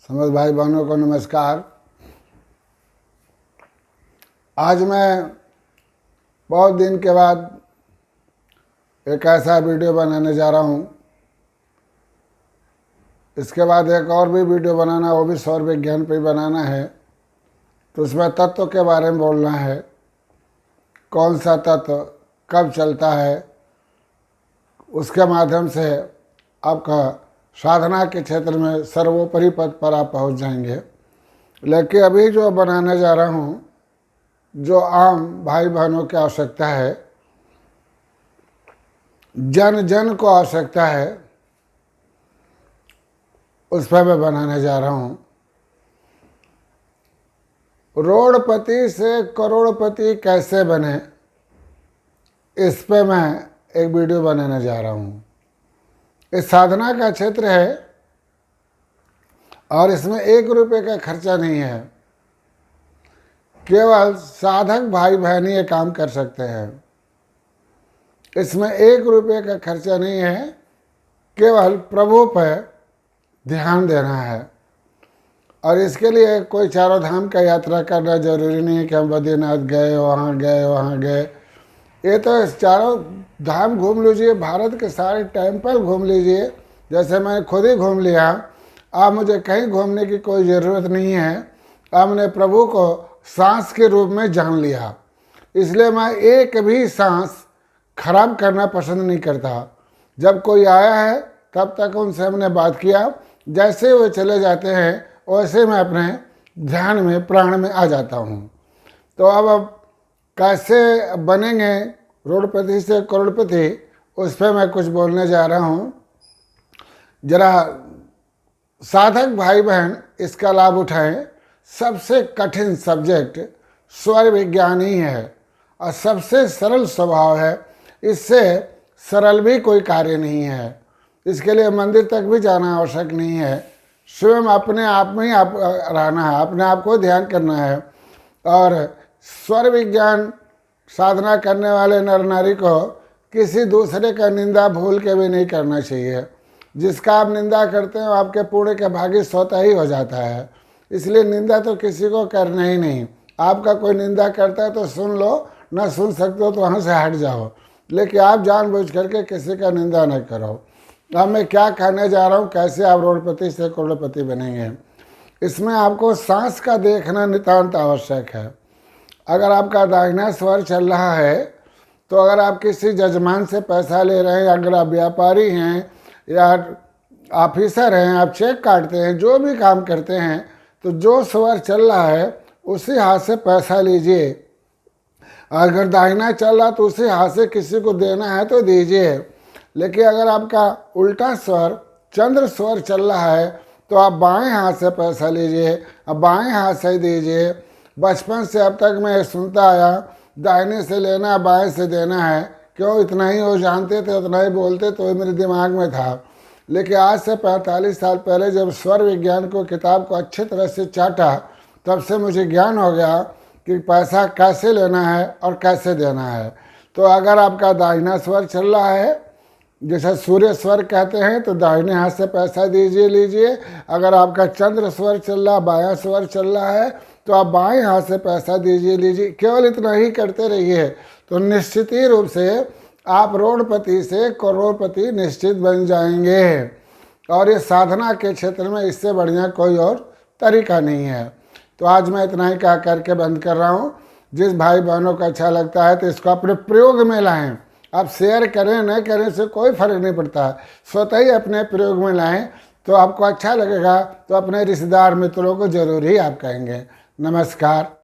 समझ भाई बहनों को नमस्कार। आज मैं बहुत दिन के बाद एक ऐसा वीडियो बनाने जा रहा हूँ। इसके बाद एक और भी वीडियो बनाना, वो भी सौर विज्ञान पे बनाना है। तो उसमें तत्व के बारे में बोलना है, कौन सा तत्व कब चलता है, उसके माध्यम से आपका साधना के क्षेत्र में सर्वोपरि पद पर आप पहुंच जाएंगे। लेकिन अभी जो बनाने जा रहा हूं, जो आम भाई बहनों की आवश्यकता है, जन जन को आवश्यकता है, उस पर मैं बनाने जा रहा हूं। रोड़पति से करोड़पति कैसे बने, इस पे मैं एक वीडियो बनाने जा रहा हूं। इस साधना का क्षेत्र है और इसमें 1 रुपये का खर्चा नहीं है। केवल साधक भाई बहन ये काम कर सकते हैं। इसमें 1 रुपये का खर्चा नहीं है, केवल प्रभु पर ध्यान देना है। और इसके लिए कोई चारों धाम का यात्रा करना जरूरी नहीं है कि हम बद्रीनाथ गए, वहाँ गए। ये तो चारों धाम घूम लीजिए, भारत के सारे टेम्पल घूम लीजिए, जैसे मैं खुद ही घूम लिया। अब मुझे कहीं घूमने की कोई ज़रूरत नहीं है। अब मैंने प्रभु को सांस के रूप में जान लिया, इसलिए मैं एक भी सांस खराब करना पसंद नहीं करता। जब कोई आया है तब तक उनसे हमने बात किया, जैसे वो चले जाते हैं वैसे मैं अपने ध्यान में, प्राण में आ जाता हूँ। तो अब कैसे बनेंगे रोड़पति से करोड़पति, उस पर मैं कुछ बोलने जा रहा हूँ। जरा साधक भाई बहन इसका लाभ उठाएं। सबसे कठिन सब्जेक्ट स्वर विज्ञान ही है और सबसे सरल स्वभाव है। इससे सरल भी कोई कार्य नहीं है। इसके लिए मंदिर तक भी जाना आवश्यक नहीं है। स्वयं अपने आप में ही आप रहना है, अपने आप को ध्यान करना है। और स्वर विज्ञान साधना करने वाले नर नारी को किसी दूसरे का निंदा भूल के भी नहीं करना चाहिए। जिसका आप निंदा करते हैं आपके पुण्य के भागी स्वतः ही हो जाता है। इसलिए निंदा तो किसी को करना ही नहीं। आपका कोई निंदा करता है तो सुन लो, ना सुन सकते हो तो वहाँ से हट जाओ, लेकिन आप जानबूझ करके किसी का निंदा न करो। अब मैं क्या कहने जा रहा हूँ, कैसे आप रोड़पति से करोड़पति बनेंगे। इसमें आपको सांस का देखना नितांत आवश्यक है। अगर आपका दाहिना स्वर चल रहा है तो अगर आप किसी जजमान से पैसा ले रहे हैं, अगर आप व्यापारी हैं या ऑफिसर हैं, आप चेक काटते हैं, जो भी काम करते हैं, तो जो स्वर चल रहा है उसी हाथ से पैसा लीजिए। अगर दाहिना चल रहा तो उसी हाथ से किसी को देना है तो दीजिए। लेकिन अगर आपका उल्टा स्वर चंद्र स्वर चल रहा है तो आप बाएं हाथ से पैसा लीजिए, अब बाएं हाथ से दीजिए। बचपन से अब तक मैं सुनता आया, दाहिने से लेना, बाएं से देना है। क्यों? इतना ही वो जानते थे, उतना ही बोलते, तो मेरे दिमाग में था। लेकिन आज से 45 साल पहले जब स्वर विज्ञान को, किताब को अच्छी तरह से चाटा, तब से मुझे ज्ञान हो गया कि पैसा कैसे लेना है और कैसे देना है। तो अगर आपका दाहिना स्वर चल रहा है, जैसे सूर्य स्वर कहते हैं, तो दाहिने हाथ से पैसा दीजिए, लीजिए। अगर आपका चंद्र स्वर चल रहा, बायां स्वर चल रहा है, तो आप बाएं हाथ से पैसा दीजिए, लीजिए। केवल इतना ही करते रहिए तो निश्चित ही रूप से आप रोड़पति से करोड़पति निश्चित बन जाएंगे। और ये साधना के क्षेत्र में इससे बढ़िया कोई और तरीका नहीं है। तो आज मैं इतना ही कह करके बंद कर रहा हूँ। जिस भाई बहनों को अच्छा लगता है तो इसको अपने प्रयोग में लाएं। आप शेयर करें न करें से कोई फर्क नहीं पड़ता, स्वतः ही अपने प्रयोग में लाएं तो आपको अच्छा लगेगा। तो अपने रिश्तेदार मित्रों को जरूर ही आप कहेंगे। नमस्कार।